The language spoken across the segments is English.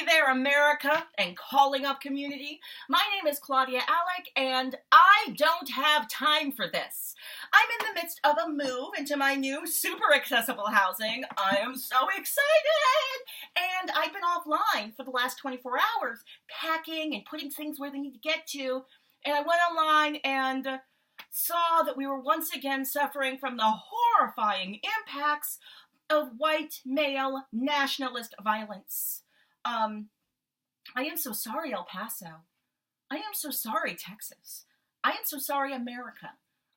Hey there, America and calling up community. My name is Claudia Alec, and I don't have time for this. I'm in the midst of a move into my new super accessible housing. I am so excited! And I've been offline for the last 24 hours, packing and putting things where they need to get to. And I went online and saw that we were once again suffering from the horrifying impacts of white male nationalist violence. I am so sorry, El Paso. I am so sorry, Texas. I am so sorry, America.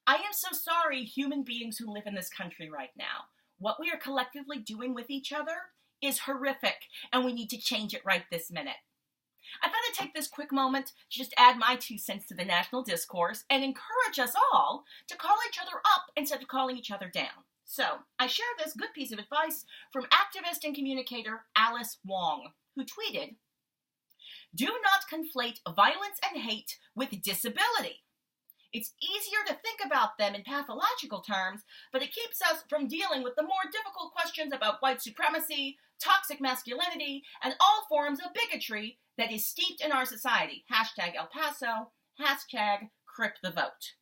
I am so sorry, human beings who live in this country right now. What we are collectively doing with each other is horrific, and we need to change it right this minute. I thought I'd take this quick moment to just add my 2 cents to the national discourse and encourage us all to call each other up instead of calling each other down. So, I share this good piece of advice from activist and communicator Alice Wong, who tweeted, "Do not conflate violence and hate with disability. It's easier to think about them in pathological terms, but it keeps us from dealing with the more difficult questions about white supremacy, toxic masculinity, and all forms of bigotry that is steeped in our society. Hashtag El Paso, hashtag Crip the Vote."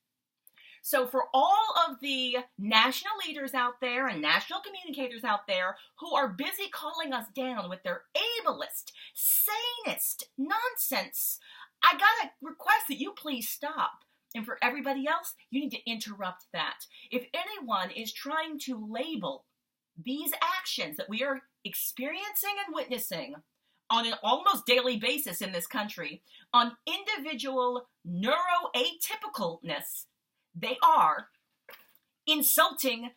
So for all of the national leaders out there and national communicators out there who are busy calling us down with their ableist, sanist nonsense, I gotta request that you please stop. And for everybody else, you need to interrupt that. If anyone is trying to label these actions that we are experiencing and witnessing on an almost daily basis in this country on individual neuroatypicalness, they are insulting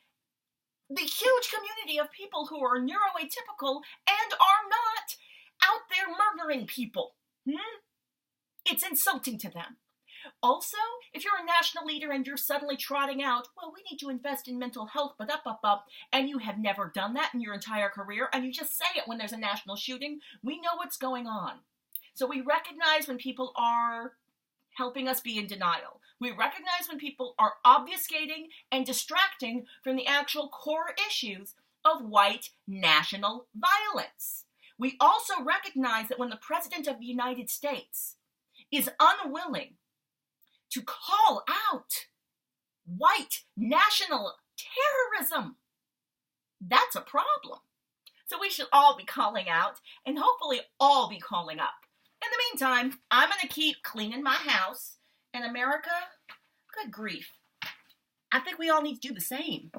the huge community of people who are neuroatypical and are not out there murdering people. It's insulting to them. Also, if you're a national leader and you're suddenly trotting out, well, we need to invest in mental health, but up, and you have never done that in your entire career, and you just say it when there's a national shooting, we know what's going on. So we recognize when people are helping us be in denial. We recognize when people are obfuscating and distracting from the actual core issues of white national violence. We also recognize that when the President of the United States is unwilling to call out white national terrorism, that's a problem. So we should all be calling out and hopefully all be calling up. In the meantime, I'm going to keep cleaning my house. And America, good grief. I think we all need to do the same.